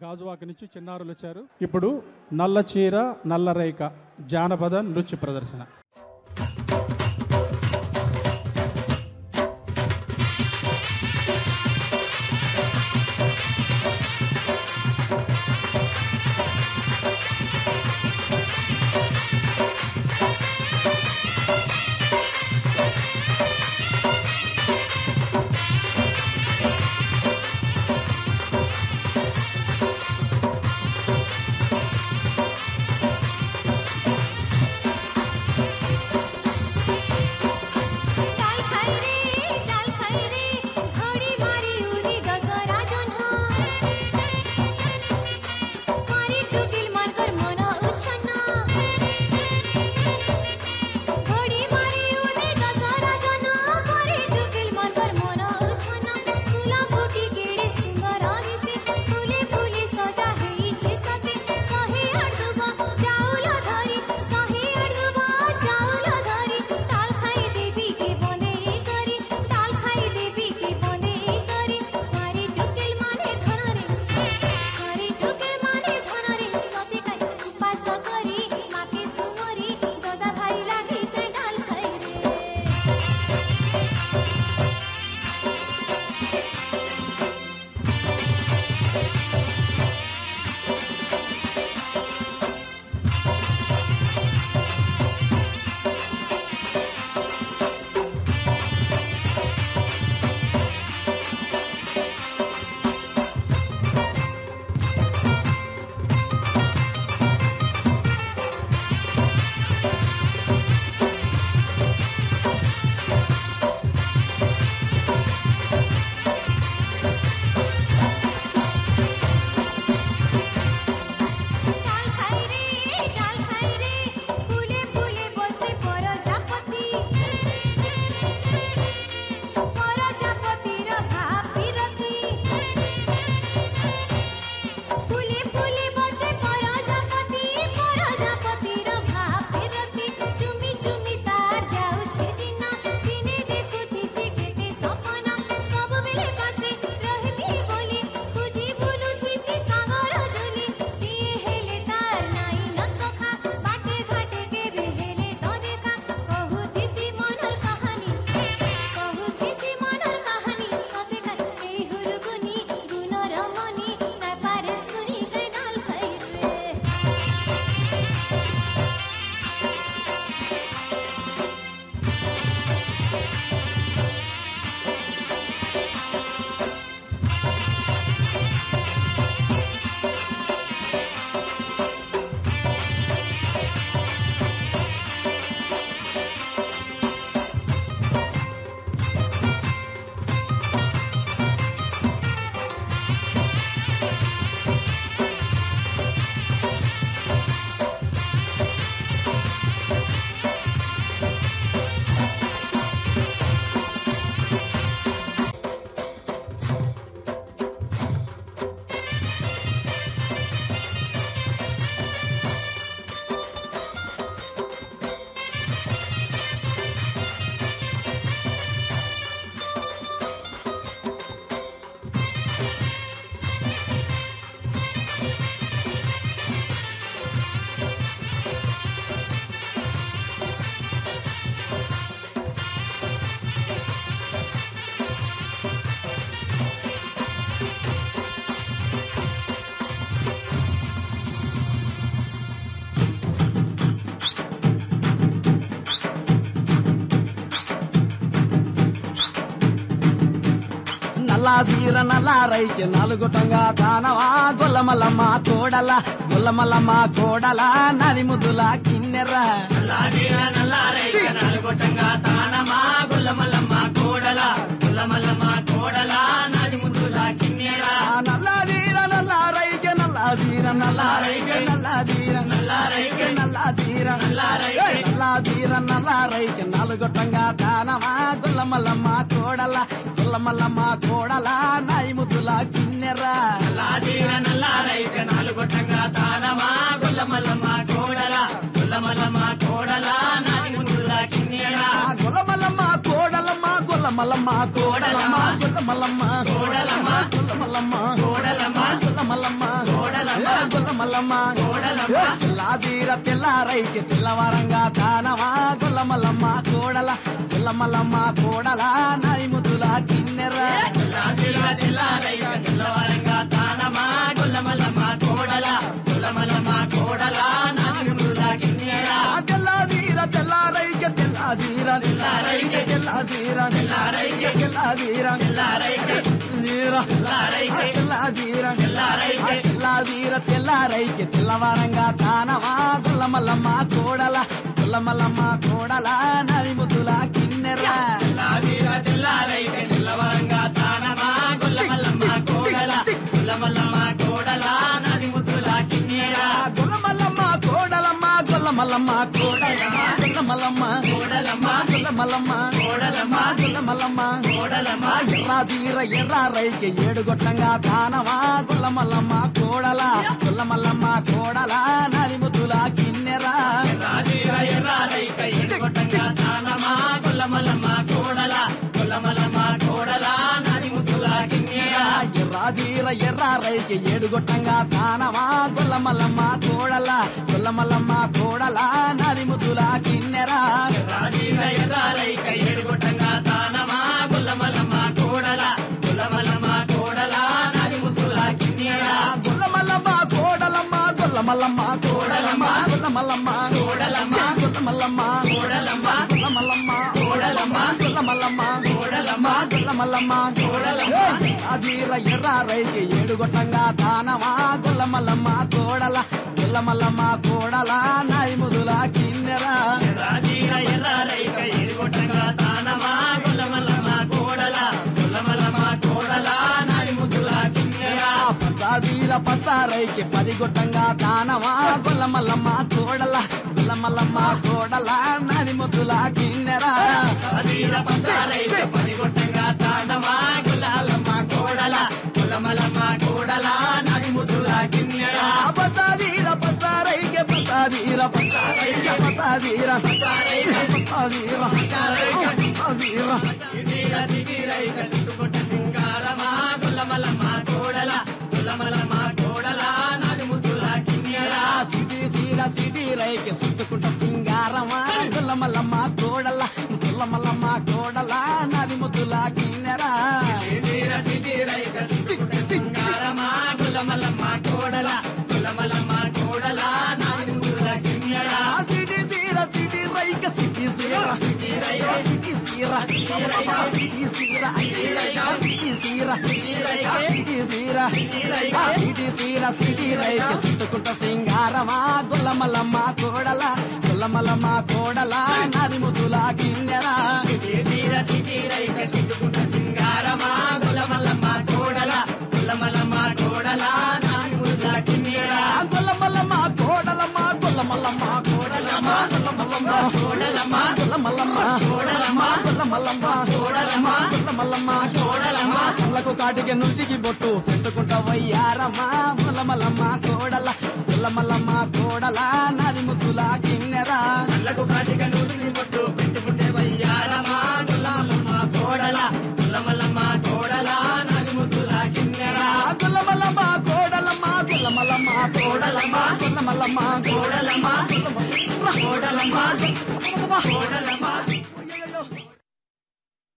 గాజువాక నుంచి చిన్నారులు వచ్చారు. ఇప్పుడు నల్ల చీర నల్ల రేఖ జానపద నృత్య ప్రదర్శన. నల్లాదీర నల్లారైకి నలుగుటంగా దానవా గొల్లమల్లమ్మ కోడల గొల్లమల్లమ్మ కోడల నది ముదుల కిన్నెర నల్లాదీర నల్లారైకి నలుగుటంగా దానమా గొల్లమల్లమ్మ కోడల గొల్లమల్లమ్మ కోడల నది ముదుల కిన్నెర నల్లాదీర నల్లారైకి నల్లాదీర నల్లారైకి నల్లాదీర నల్లారైకి నల్లాదీర నల్లారైకి నల్లాదీర నల్లారైకి నలుగుటంగా దానమా గొల్లమల్లమ్మ కోడల గొల్లమల్లమ్మ కోడల నైముతుల కిన్నెర నల్లాదీర నల్లారైకి నలుగుటంగా దానమా గొల్లమల్లమ్మ కోడల గొల్లమల్లమ్మ కోడల నది ముదుల కిన్నెర గొల్లమల్లమ్మ కోడలమ్మ గొల్లమల్లమ్మ కోడలమ్మ గొల్లమల్లమ్మ కోడలమ్మ గొల్లమల్లమ్మ కోడలమ్మ గొల్లమల్లమ్మ గొల్లమల్లమ్మ కోడలమ్మ. తెల్లాదీర తెల్లారైకి తెల్లవారంగా దానమా గొల్లమల్లమ్మ కోడల గొల్లమల్లమ్మ కోడల నాయి ముద్దుల కిన్నెర తెల్లాదీర తెల్లారైక తెల్లవారంగా తానమా గొల్లమల్లమ్మ కోడల గొల్లమల్లమ్మ కోడల నాది ముద్దుల కిన్నెర తెల్లాదీర తెల్లారైకి తెల్లాదీర తెల్లారైకి తెల్లాదీర తెల్లారైకి తెల్లాదీర తెల్లారైకి తెల్లారైకి తెల్లాదీర తెల్లారైకి తెల్లాదీర తెల్లారైకి తెల్లవారంగా తానమా గొల్లమల్లమ్మ కోడల గొల్లమల్లమ్మ కోడల నది ముద్దుల కిన్నెర తెల్లాదీర తెల్లారైక తెల్లవారంగా తానమా గొల్లమల్లమ్మ కోడల గొల్లమల్లమ్మ కోడల నాది ముద్దుల కిన్నెర గొల్లమల్లమ్మ కోడలమ్మ గొల్లమల్లమ్మ కోడలమ్మ గొల్లమల్లమ్మ కోడలమ్మ గొల్లమల్లమ్మ కోడలమ్మ గొల్లమల్లమ్మ కోడలమ్మ ఎర్రాదీర ఎర్రారైకి ఏడుగొట్టంగా దానమా గొల్లమల్లమ్మ కోడల గొల్లమల్లమ్మ కోడల నది ముద్దుల కిన్నెర రాజీర ఎర్రారైక ఎడుగొట్టంగా తానమా గొల్లమల్లమ్మ కోడల గొల్లమల్లమ్మ కోడల నాది ముద్దుల కిన్నెర ఎర్రాదీర ఎర్రారైకి ఏడుగొట్టంగా దానమా గొల్లమల్లమ్మ కోడల గొల్లమల్లమ్మ కోడల నది ముద్దుల కిన్నెర రాజీర ఎర్రారైక ఎడుగొట్టంగా తానమా గొల్లమల్లమ్మ కోడల గొల్లమల్లమ్మ కోడల నాది ముద్దుల కిన్నెర గొల్లమల్లమ్మ కోడలమ్మ గొల్లమల్లమ్మ కోడలమ్మ గొల్లమల్లమ్మ కోడలమ్మ గొల్లమల్లమ్మ కోడలమ్మ గొల్లమల్లమ్మ కోడలమ్మ గొల్లమల్లమ్మ కోడలమ్మ గొల్లమల్లమ్మ కోడలమ్మ అదీర ఎర్రారైకి ఏడుగొట్టంగా దానమా గొల్లమల్లమ్మ కోడల గొల్లమల్లమ్మ కోడల నాయి ముదుల కిన్నెర రాజీర ఎర్రారైక ఎడుగొట్టంగా తానమా గొల్లమల్లమ్మ కోడల గొల్లమల్లమ్మ కోడల నాది ముద్దుల కిన్నెర పద్దాదీర పద్దారైకి పదిగొట్టంగా దానమా గొల్లమల్లమ్మ కోడల గొల్లమల్లమ్మ కోడల నాది ముద్దుల కిన్నెర రాజీర పద్దారైక పదిగొట్టంగా తానమా గొల్లమల్లమ్మ కోడల గొల్లమల్లమ్మ కోడల నాది ముద్దుల కిన్నెర పద్దాదీర పద్దారైకి పద్దాదీర పద్దారైకి పద్దాదీర పద్దాదీర పద్దాదీర సిటీర సిటీరైక చుట్టుకొట్ట సింగారమా గొల్లమల్లమ్మ కోడల గొల్లమల్లమ్మ కోడల నాది ముద్దుల కిన్నెర సిటీ రైకి సుట్టుకుంట సింగారమా గొల్లమల్లమ్మ కోడల గొల్లమల్లమ్మ కోడల నది ముద్దుల కిన్నెర సిటీర సిటీరైక చుట్టుకొట్ట సింగారమా గొల్లమల్లమ్మ కోడల గొల్లమల్లమ్మ కోడల నాది ముద్దుల కిన్నెర సిటీ తీర సిటీ రైక సిటీ సీర సిటీ సీర సిటీ సీర సిటీ సీర సిటీ సీర సిటీ రైక సుట్టుకుంట సింగారమా గొల్లమల్లమ్మ కోడల గొల్లమల్లమ్మ కోడల నది ముద్దుల కిన్నెర సిటీర సిటీరైక చుట్టుకొట్ట సింగారమా గొల్లమల్లమ్మ కోడల గొల్లమల్లమ్మ కోడల నాది ముద్దుల కిన్నెర గొల్లమల్లమ్మ కోడలమ్మ గొల్లమల్లమ్మ కోడలమ్మ గొల్లమల్లమ్మ కోడలమ్మ గొల్లమల్లమ్మ కోడలమ్మ గొల్లమల్లమ్మ కోడలమ్మ గొల్లమల్లమ్మ కోడలమ్మ కళ్ళకు కాటికి నుడికి బొట్టు పెట్టుకుంటా వయ్యారమ్మ గొల్లమల్లమ్మ కోడల గొల్లమల్లమ్మ కోడల నది ముద్దుల కిన్నెర కళ్ళకు కాటిక నూతిని పొట్టు పెట్టుకుంటే వయ్యారమ్మా గొల్లమల్లమ్మ కోడల గొల్లమల్లమ్మ కోడల నాది ముద్దుల కిన్నెర గొల్లమల్లమ్మ కోడలమ్మ గొల్లమల్లమ్మ కోడలమ్మ గొల్లమల్లమ్మ కోడలమ్మ కోడలమ్మ కోడలమ్మ